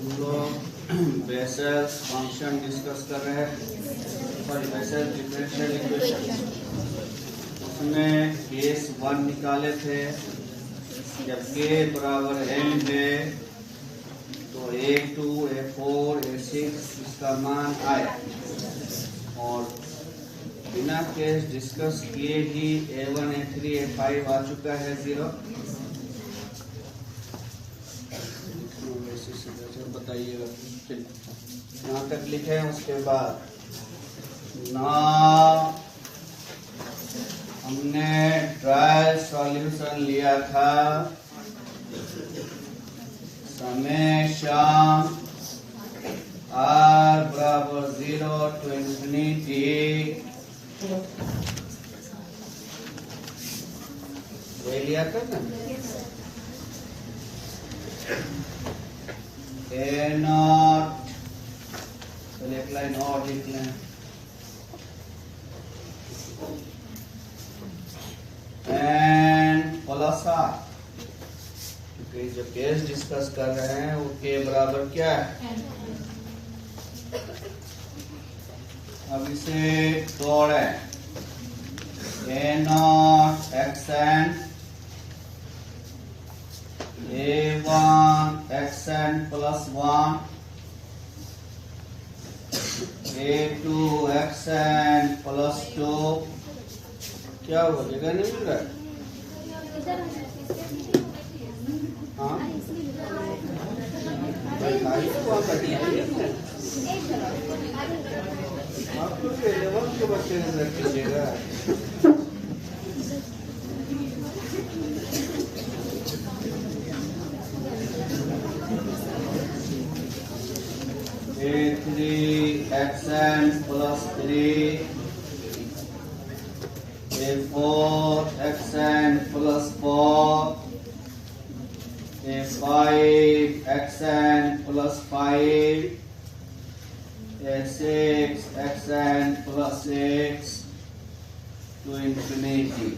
हम लोग बेसेल्स function discuss कर रहे हैं, सॉरी बेसेल्स डिफरेंशियल इक्वेशन। उसमें केस 1 निकाले थे। जब k बराबर n है तो a2, a4, a6 इसका मान आए, और बिना केस डिस्कस किए ही a1, a3, a5 आ चुका है 0। बताइएगा यहाँ तक लिखे। उसके बाद ना हमने ट्रायल सॉल्यूशन लिया था समेशन r बराबर 0 to infinity ये लिया था ना। ए नॉट, चलिए एक लाइन और लिख लें। एंड प्लस आर, क्योंकि जो केस डिस्कस कर रहे हैं वो के बराबर क्या है। अब इसे तोड़े। A naught x n, a1 xn plus 1, a2 xn plus 2, क्या हुआ? जगह नहीं मिल रहा है? हाँ आपको लेवल के बच्चे ने रख लीजिएगा। a3 xn plus 3, a4 xn plus 4, a5 xn plus 5, a6 xn plus 6 to infinity।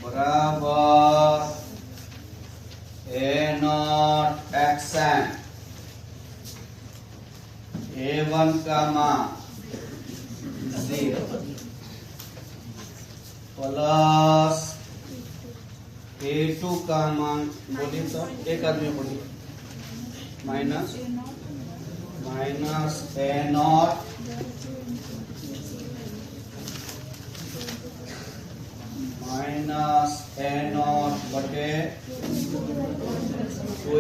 बराबर ए नॉट एक्सन, a1 का मान 0 प्लस a2 का मान, बोलिए तो एक आदमी बोलिए, minus a not minus a not बटे 2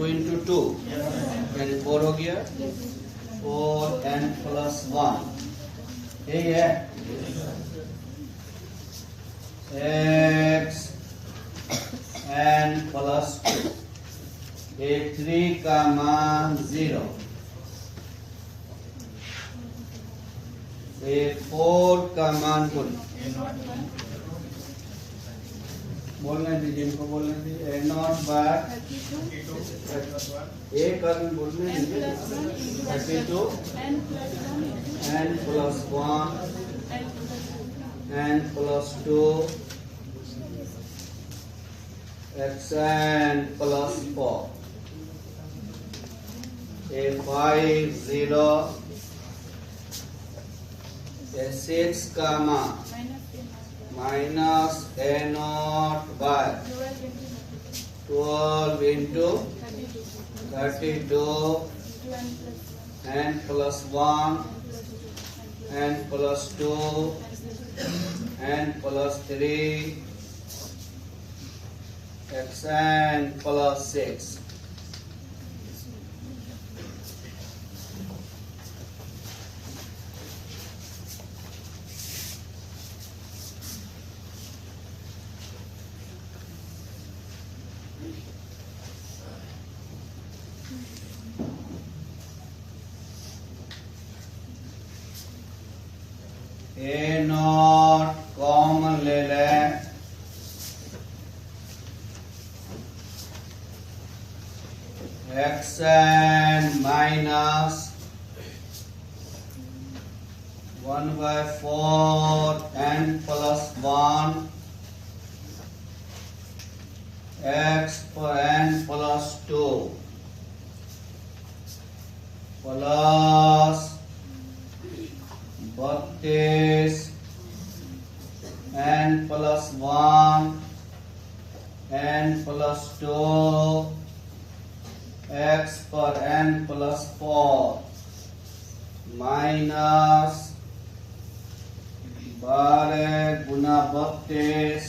इंटू 2 यानी 4 हो गया। 4n प्लस 1 यही है। x n प्लस 2, a3 का मान 0, a4 का मान बोलने दीजिए, इनको बोलने दीजिए। ए नॉट बार एक आदमी बोलने दीजिए। 32 n plus 1 n plus 2 xn plus 4, a5 0, a6 का मान minus a naught by 12 into 32 n plus 1 n plus 2 n plus 3 xn plus 6। A naught common ले लें xn minus 1/4 n plus 1 x per n plus 2 plus 32 n plus 1 n plus 2 x per n plus 4 minus 12 गुना 32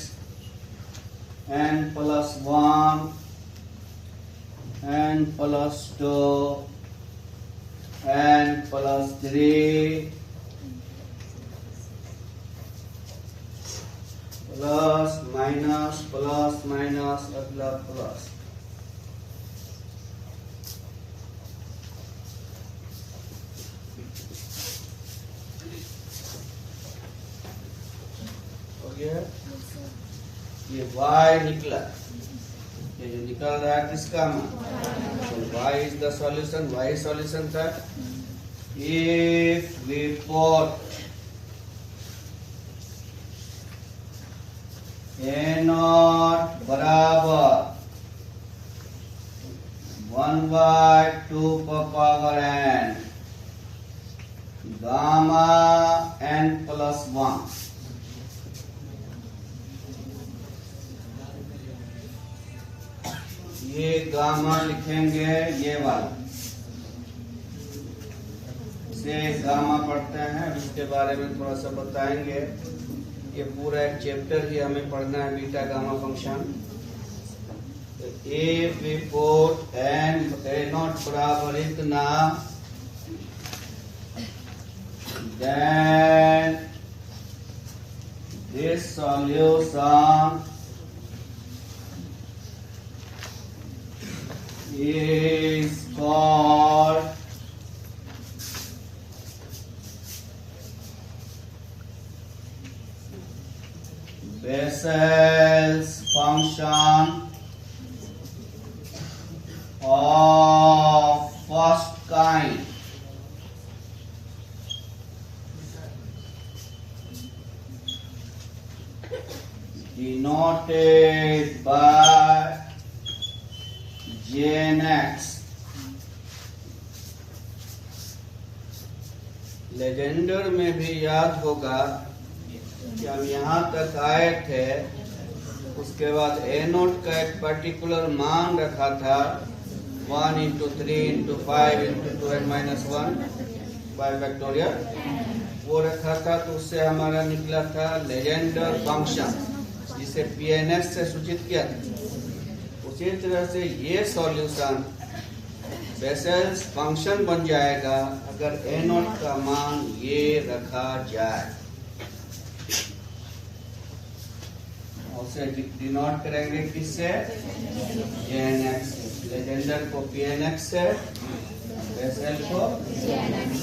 n plus 1 n plus 2 n plus 3 plus minus अगला plus हो गया। ये y निकला, ये जो निकल रहा है किसका मान, तो y is the solution, y solution था। If we put a0 बराबर 1/2 per power n gamma n plus 1, ये गामा लिखेंगे ये वाला, इसे गामा पढ़ते हैं, इसके बारे में थोड़ा सा बताएंगे। ये पूरा एक चैप्टर ही हमें पढ़ना है, beta gamma function. If we put n a0 बराबर इतना, then this solution is called Bessel's function of first kind. Denoted by Jnx. Legender में भी याद होगा कि हम यहाँ तक आए थे, उसके बाद a0 का एक पर्टिकुलर मान रखा था 1 into 3 into 5 into 2n minus 1 by factorial, वो रखा था। तो उससे हमारा निकला था लेजेंडर फंक्शन, जिसे pns से सूचित किया था। उसी तरह से ये सॉल्यूशन बेसेल्स फंक्शन बन जाएगा अगर a0 का मान ये रखा जाए। उसे डिनोट करेंगे किससे, Jnx से। लेजेंडर को pnx से, बेसेल को Jnx।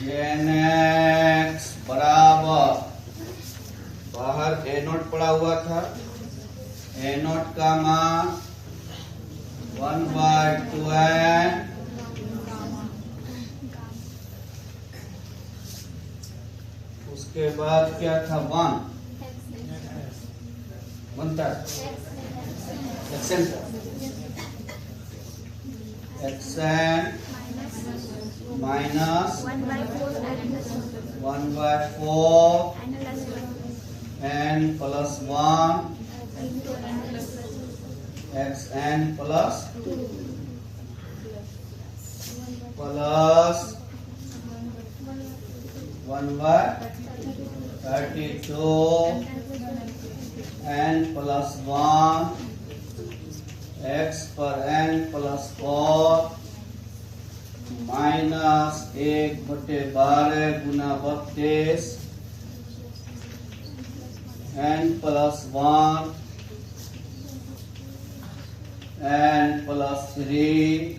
Jnx बराबर, बाहर a0 पड़ा हुआ था, a0 का मान 1/2n उसके बाद क्या था 1 बनता xn minus 1/4 n plus 1 xn plus 1/32 n plus 1 x per n plus 4 minus 1/12 गुना 32 n plus 1 n plus 3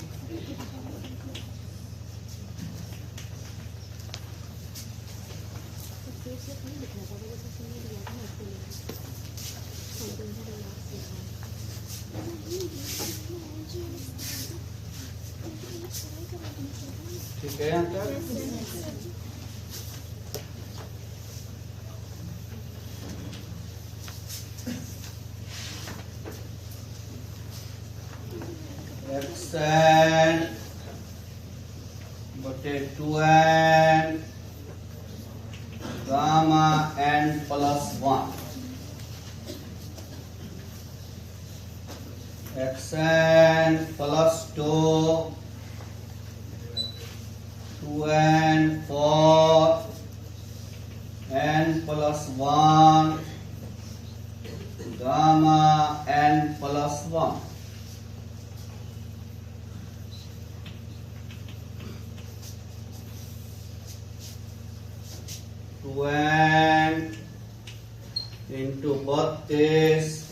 ठीक है यहाँ तक। xn बटे 2n gamma n plus 1 xn plus 2n for n plus 1 gamma n plus 1 2n into 32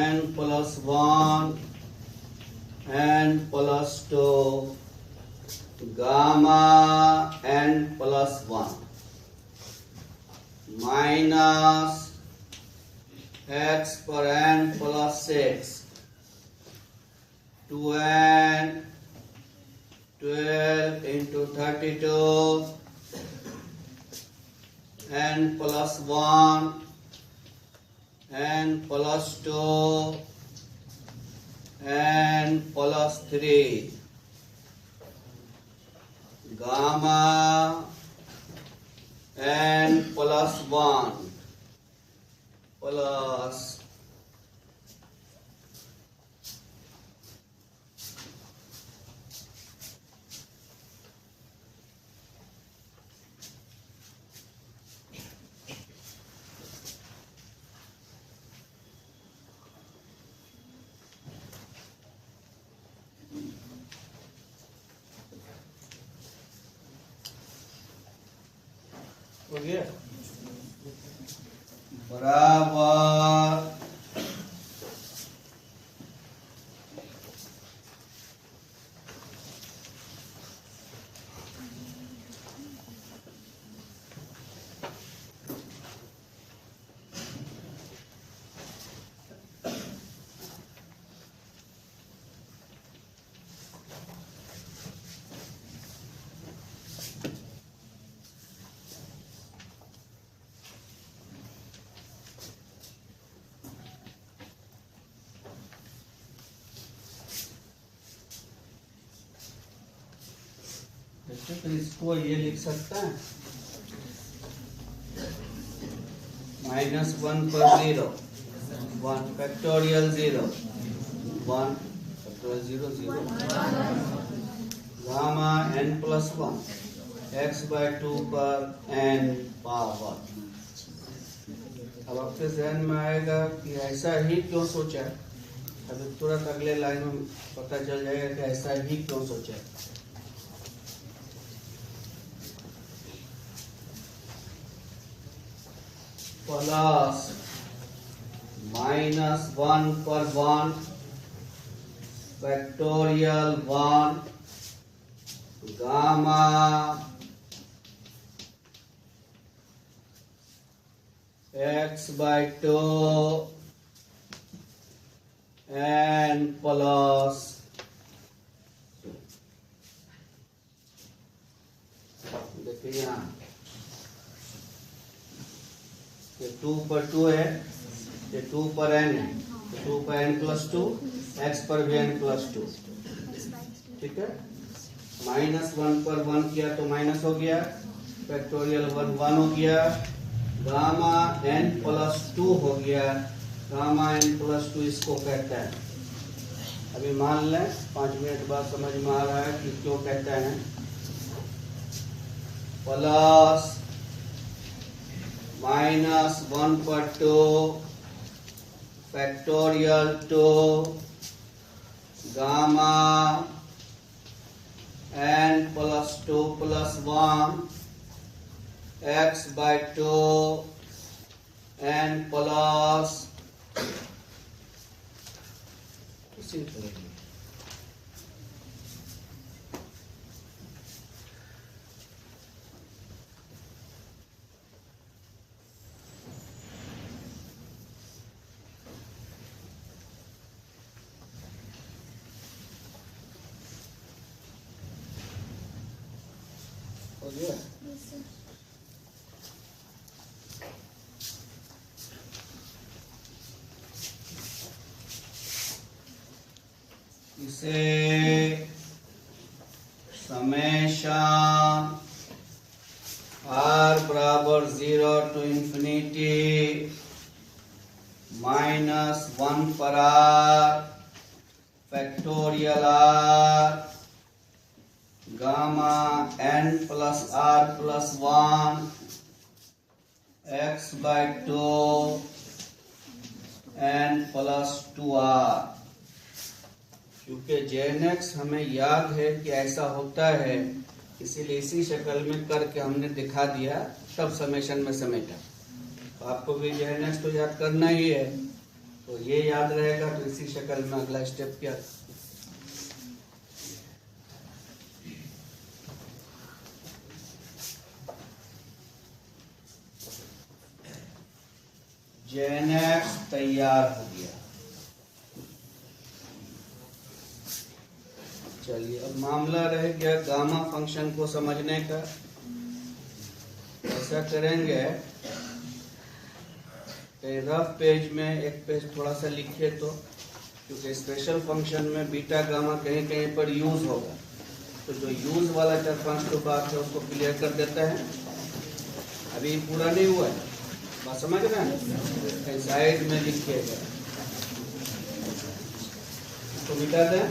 n plus 1 n plus 2 gamma n plus 1 minus x per n plus 6 2n 12 into 32 n plus 1 n plus 2 n plus 3 gamma n plus 1 plus हो गया बराबर तो इसको ये लिख सकता है -1 पर 0 1 factorial 0 1 factorial 0 gamma n plus 1 x/2 पर n पावर। अब आपके जहन में आएगा कि ऐसा ही क्यों सोचा है। अभी तुरंत अगले लाइन में पता चल जाएगा कि ऐसा ही क्यों सोचा है। प्लस -1 पर 1 factorial 1 gamma x/2 n plus देखिए यहाँ ये 2 पर 2 है, ये 2 पर n है, तो 2 पर n प्लस 2 x पर भी n प्लस 2 ठीक है। -1 पर 1 किया तो माइनस हो गया, फैक्टोरियल 1 हो गया, गामा n प्लस 2 हो गया। गामा n प्लस 2 इसको कहता है। अभी मान लें 5 मिनट बाद समझ में आ रहा है कि क्यों कहता है। प्लस -1 पर 2 factorial 2 gamma n plus 2 plus 1 x/2 n plus इसी तरह हो गया। इसे समेशन r बराबर 0 टू इंफिनिटी -1 पर r factorial r gamma n plus r plus 1 x/2 n plus 2r। क्योंकि jnx हमें याद है कि ऐसा होता है, इसीलिए इसी शक्ल में करके हमने दिखा दिया, तब समेशन में समेटा। तो आपको भी jnx तो याद करना ही है, तो ये याद रहेगा। तो इसी शक्ल में अगला स्टेप क्या, jnx तैयार हो गया। चलिए अब मामला रह गया गामा फंक्शन को समझने का। ऐसा करेंगे, रफ पेज में एक पेज थोड़ा सा लिखिए, तो क्योंकि स्पेशल फंक्शन में बीटा गामा कहीं कहीं पर यूज होगा, तो जो यूज वाला 4-5 तो बात है उसको क्लियर कर देता है। अभी पूरा नहीं हुआ है, बात समझ रहे हैं? साइड में लिखिएगा, तो मिटा दें।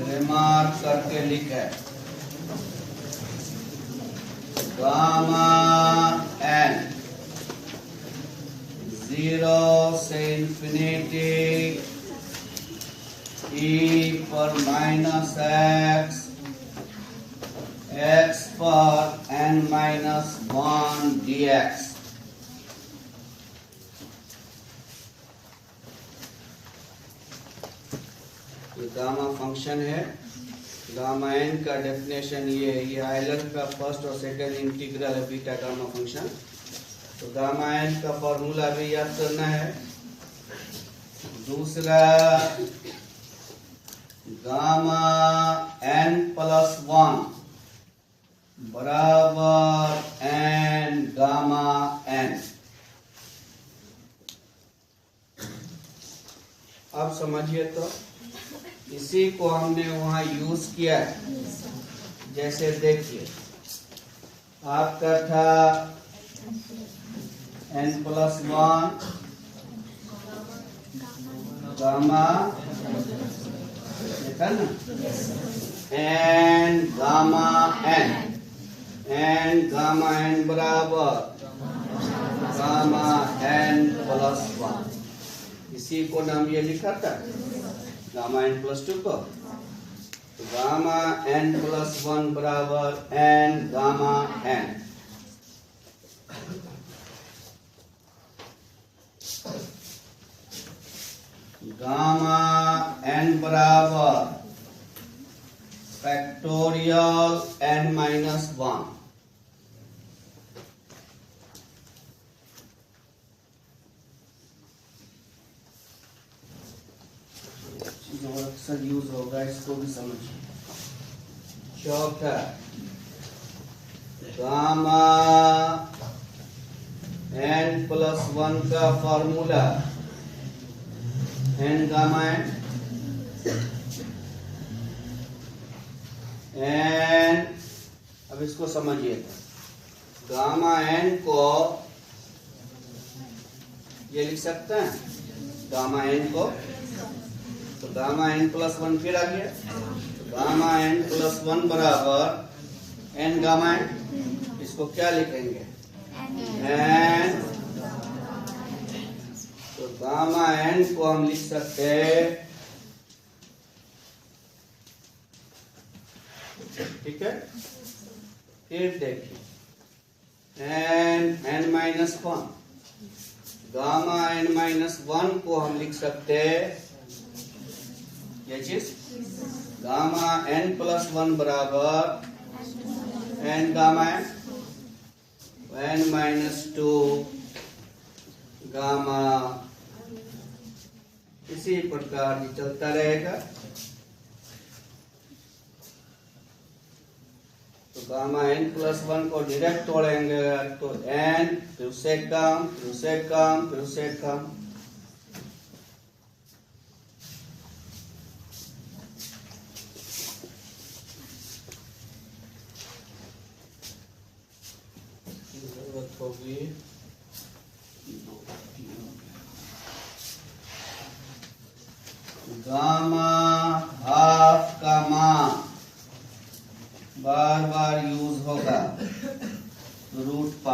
रिमार्क करके लिखे गामा n 0 से इंफिनिटी e पर -x, x पर n-1 dx। ये गामा फंक्शन है। गामा n का डेफिनेशन ये है, ये आयलर का फर्स्ट और सेकंड इंटीग्रल है बीटा गामा फंक्शन। तो गामा n का फॉर्मूला भी याद करना है। दूसरा गामा n प्लस 1 बराबर n गामा n। अब समझिए, तो इसी को हमने वहां यूज किया है। जैसे देखिए, आपका था n प्लस 1 गामा, देखा ना, n गामा n बराबर गामा n प्लस 1। इसी को नाम ये लिखा था गामा n प्लस 2 को। तो गामा n प्लस 1 बराबर n gamma n। Gamma n बराबर फैक्टोरियल n-1। जो अक्सर यूज होगा, इसको भी समझिए। चौथा गामा n प्लस 1 का फॉर्मूला n गामा n। अब इसको समझिएगा, गामा n को ये लिख सकते हैं, गामा n को, तो गामा n प्लस 1 फिर आ गया। तो गामा n प्लस 1 बराबर n गामा n। इसको क्या लिखेंगे, n। तो गामा n को हम लिख सकते हैं, ठीक है। फिर देखिए n -1, गामा n-1 को हम लिख सकते हैं ये चीज गामा n+1 बराबर n गामा n-2 गामा, इसी प्रकार ही चलता रहेगा। तो गामा n+1 को डायरेक्ट तोड़ेंगे तो n फिर उससे कम फिर उससे कम फिर उससे कम, जरूरत होगी गामा हाफ का मान बार बार यूज होगा √π,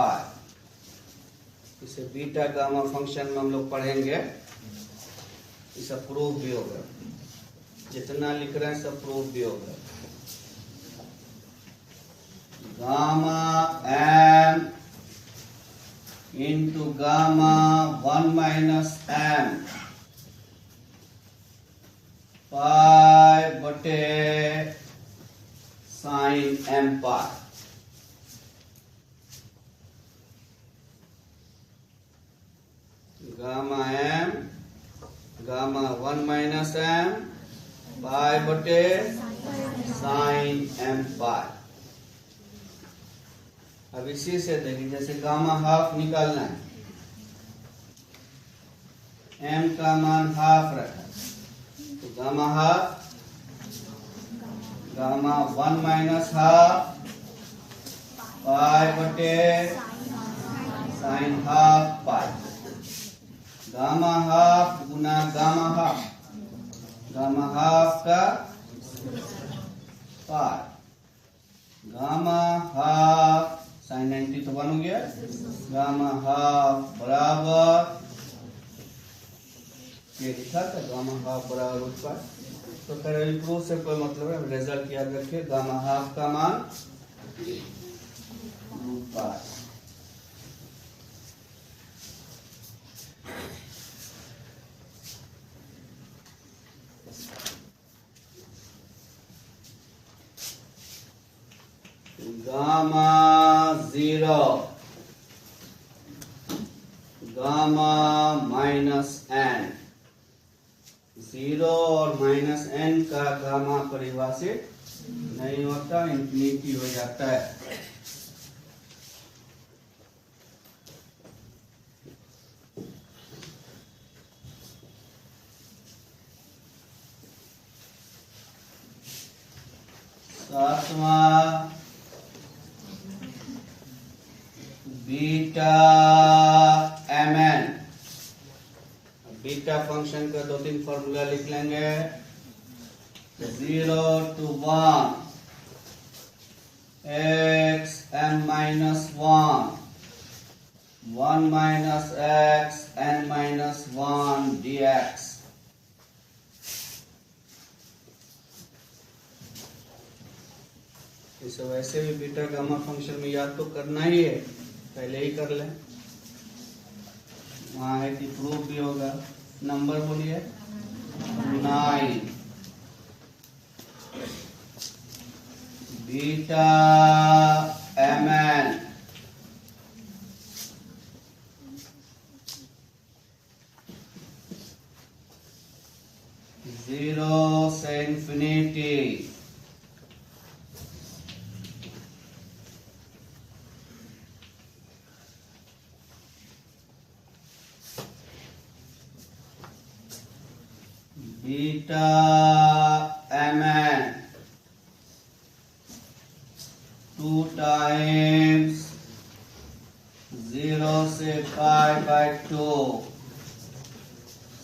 इसे बीटा गामा फंक्शन में हम लोग पढ़ेंगे, इसे प्रूफ भी होगा, जितना लिख रहे हैं सब प्रूफ भी होगा। Gamma m into gamma 1 - m पाई बटे साइन m पाई, गामा m गामा 1 - m पाई बटे साइन m पाई। अब इसी से देखिए जैसे गामा हाफ निकालना है, m का मान हाफ रखा तो gamma half gamma 1 - half pi बटे sine half pi, gamma half गुना गामा हाफ का पाई, गामा हाफ साइन 90 तो 1 हो गया, गामा हाफ बराबर ये लिखा था गामा हाफ बराबर √π। तो फिर प्रूफ से कोई मतलब है, रिजल्ट याद रखिए गामा हाफ का मान √π। गामा 0 गामा -n, 0 और -n का गामा परिभाषित नहीं होता, इंफिनिटी हो जाता है। सातवां बीटा mn, बीटा फंक्शन का 2-3 फॉर्मूला लिख लेंगे। 0 to 1 x m-1 1 minus x n-1 dx। इसे वैसे भी बीटा गामा फंक्शन में याद तो करना ही है, पहले ही कर लें, वहां है कि प्रूफ भी होगा। नंबर बोलिए 9 बीटा mn जीरो से इंफिनिटी बीटा mn 2 times 0 से π/2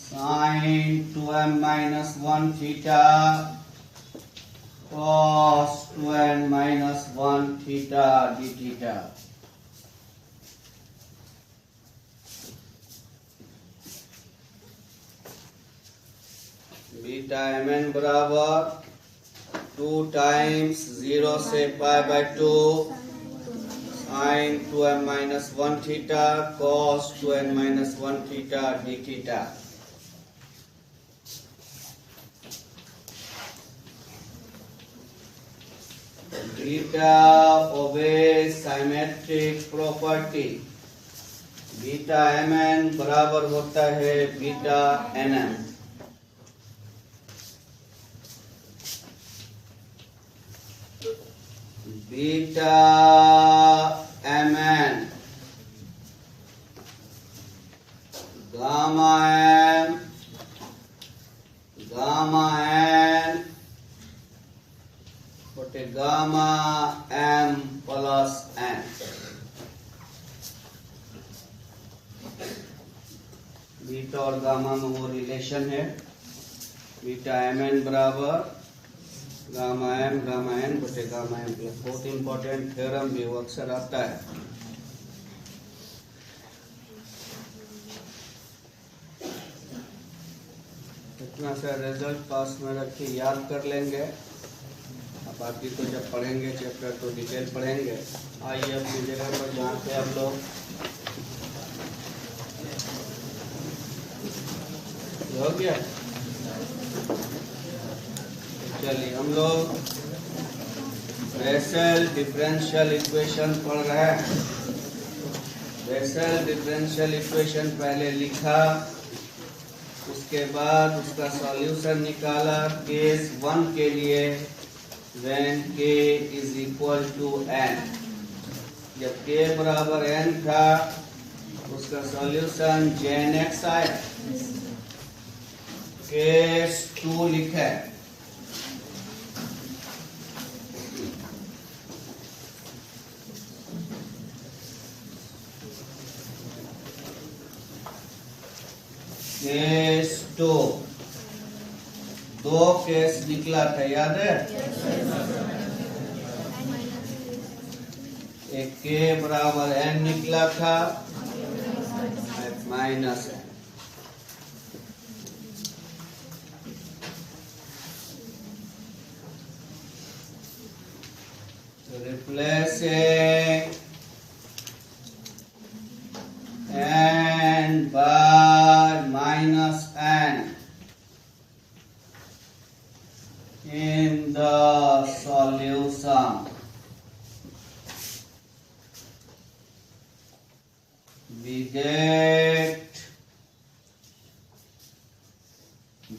sin 2m-1 theta cos 2n-1 theta d theta। Beta mn बराबर 2 times 0 से π/2 sin 2m minus 1 theta cos 2n minus 1 theta d theta. Beta obeys symmetric property. Beta mn बराबर होता है beta nm. Beta mn gamma m gamma n बटे gamma m plus n. Beta और gamma में वो relation है. Beta mn बराबर gamma m gamma n बटे गामा m प्लस. बहुत इंपॉर्टेंट थ्योरम भी वो अक्सर आता है. इतना सा रिजल्ट पास में रख के याद कर लेंगे. अब बाकी तो जब पढ़ेंगे चैप्टर तो डिटेल पढ़ेंगे. आइए अपनी जगह पर जहाँ पे आप लोग हो गया. चलिए हम लोग बेसल डिफरेंशियल इक्वेशन पढ़ रहे हैं. बेसल डिफरेंशियल इक्वेशन पहले लिखा, उसके बाद उसका सॉल्यूशन निकाला केस 1 के लिए when k is equal to n. जब k बराबर n था उसका सॉल्यूशन jn x आया. केस 2 लिखा है. केस 2 दो केस निकला था, याद है. एक के बराबर n निकला था, minus n. Replacing n by minus n in the solution. We get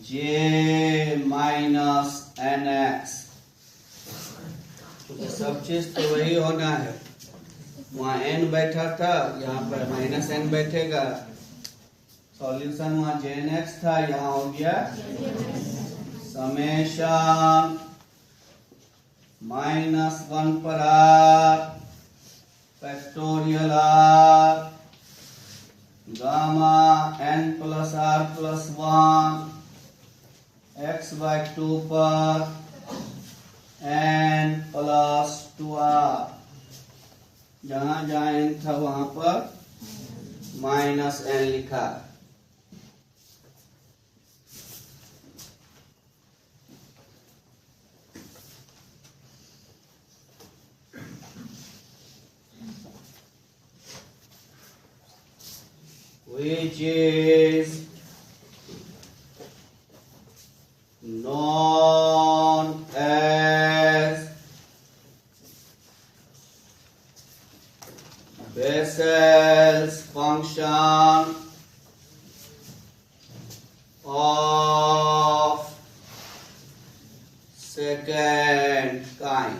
j minus nx. तो सब चीज तो वही होना है. वहाँ n बैठा था, यहाँ पर माइनस n बैठेगा. सॉल्यूशन वहाँ jnx था, यहाँ हो गया समेशन -1 पर r factorial r gamma n plus r plus 1 x/2 पर n प्लस 2r. जहां जहां n था वहां पर माइनस n लिखा. Which is known as Bessel's function of second kind.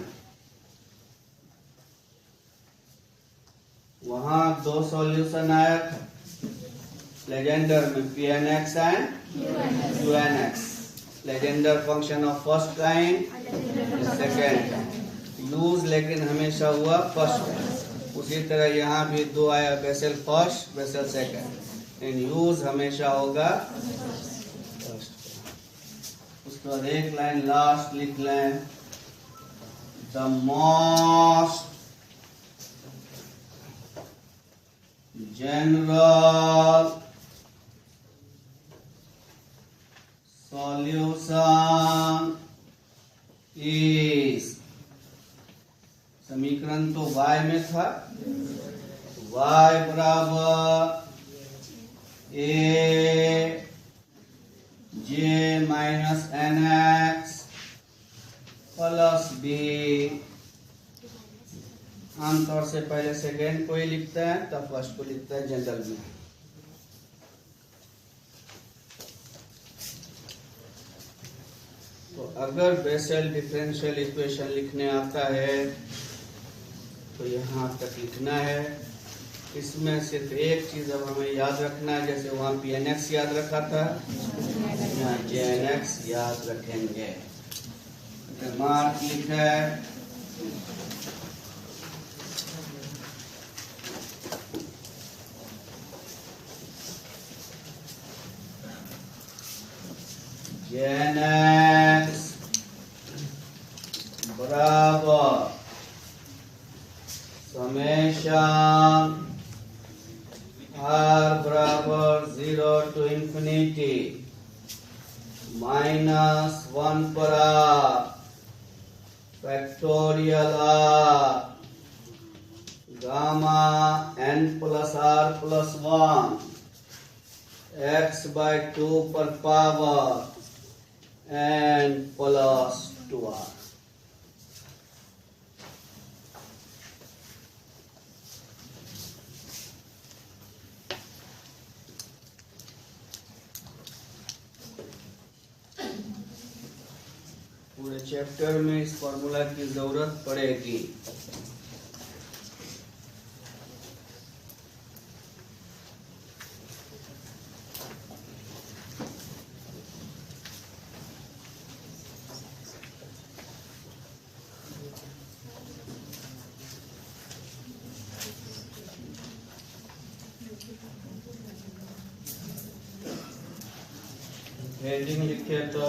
वहां दो सॉल्यूशन आया था लेजेंडर में, pnx and qnx. Legender function of first kind, second kind. Use लेकिन हमेशा हुआ फर्स्ट काइंड. उसी तरह यहाँ भी दो आया, basal first basal second. In use हमेशा होगा फर्स्ट. उसके बाद एक लाइन लास्ट लिख लें. The most general solution is. समीकरण तो y में था, y बराबर a j minus n x plus b। आमतौर से पहले सेकेंड को ही लिखते हैं, तब फर्स्ट को लिखते हैं जनरल में। तो अगर बेसेल डिफरेंशियल इक्वेशन लिखने आता है तो यहाँ तक लिखना है। इसमें सिर्फ एक चीज अब हमें याद रखना है, जैसे वहाँ पी एन एक्स याद रखा था, यहाँ जे एन एक्स याद रखेंगे। मार्क लिखा है जे एन एक्स बराबर समेशन r बराबर 0 to infinity माइनस 1 पर r factorial r gamma n plus r plus 1 x by 2 पर पावर n प्लस 2r। पूरे चैप्टर में इस फॉर्मूला की जरूरत पड़ेगी। हेडिंग लिखे तो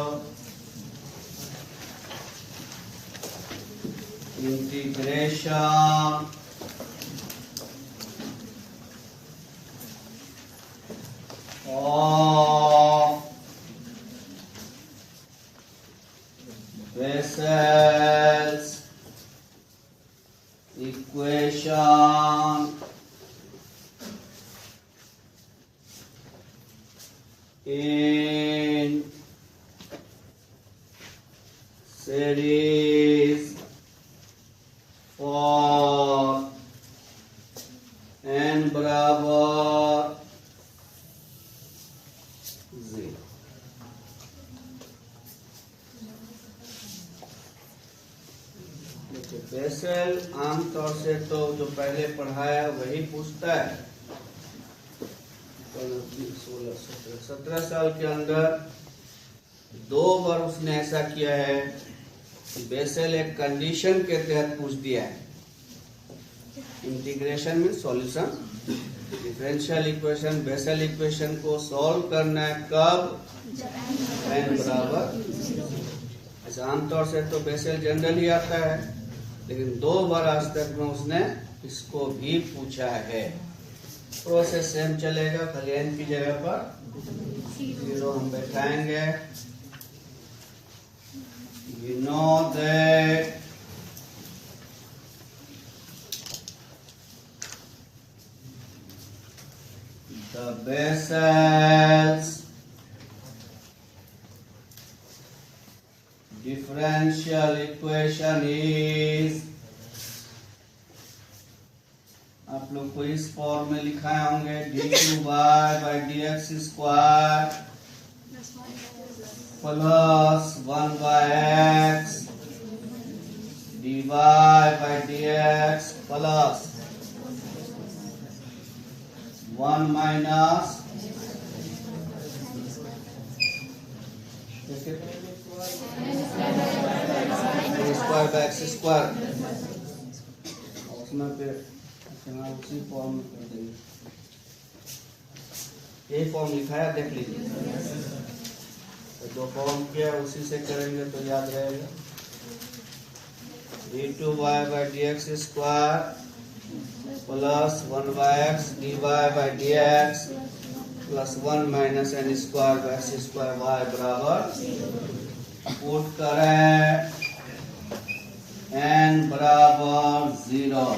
integration of Bessel's equation in series for n बराबर 0। बेसेल आमतौर से तो जो पहले पढ़ाया वही पूछता है। 17 साल के अंदर 2 बार उसने ऐसा किया है कि बेसेल एक कंडीशन के तहत पूछ दिया है। इंटीग्रेशन में solution, differential equation Bessel equation को सॉल्व करना है कब, n बराबर। ऐसा आमतौर से तो बेसेल जनरल ही आता है, लेकिन 2 बार आज तक में उसने इसको भी पूछा है। प्रोसेस सेम चलेगा, खाली n की जगह पर 0 हम बैठाएंगे। You know that the Bessel's differential equation is, आप लोग को इस फॉर्म में लिखाए होंगे d2y by dx square plus 1 by x dy by dx plus 1 minus square by x square. उसमें फिर उसी फॉर्म में कर देंगे। यही फॉर्म लिखा है, देख लीजिए। तो जो फॉर्म किया उसी से करेंगे तो याद रहेगा। d2y by dx square plus 1 by x dy by dx plus 1 minus n square by x square y बराबर, पुट करें n बराबर 0।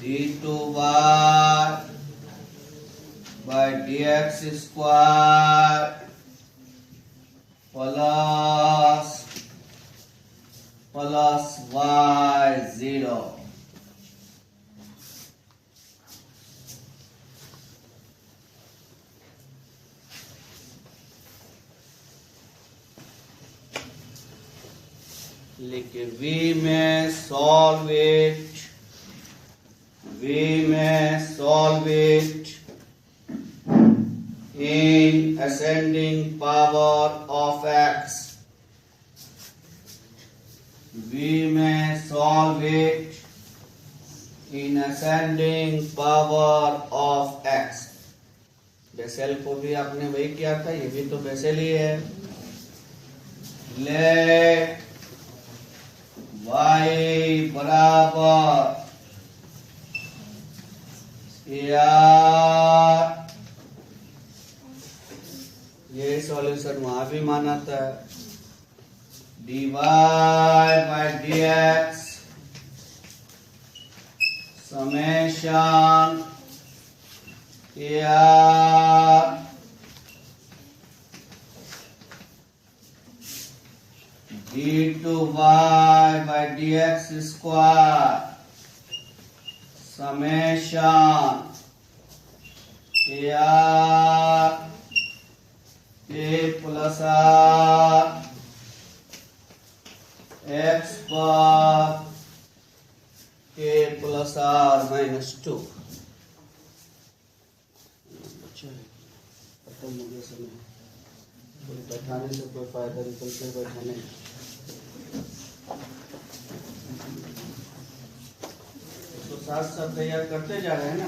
d2y by dx square plus y0. लिखिए v में solve it in ascending power of x. v में solve it in ascending power of x. Bessel को भी आपने वही किया था, ये भी तो बेसेल ही है. let y बराबर यार ये सॉल्यूशन वहां भी माना था. dy by dx summation d2y by dx square summation a plus r x पर a plus r minus 2. खत्म हो गया समय. कोई बैठाने से कोई फायदा निकल के बैठाने. तो साथ साथ तैयार करते जा रहे हैं ना.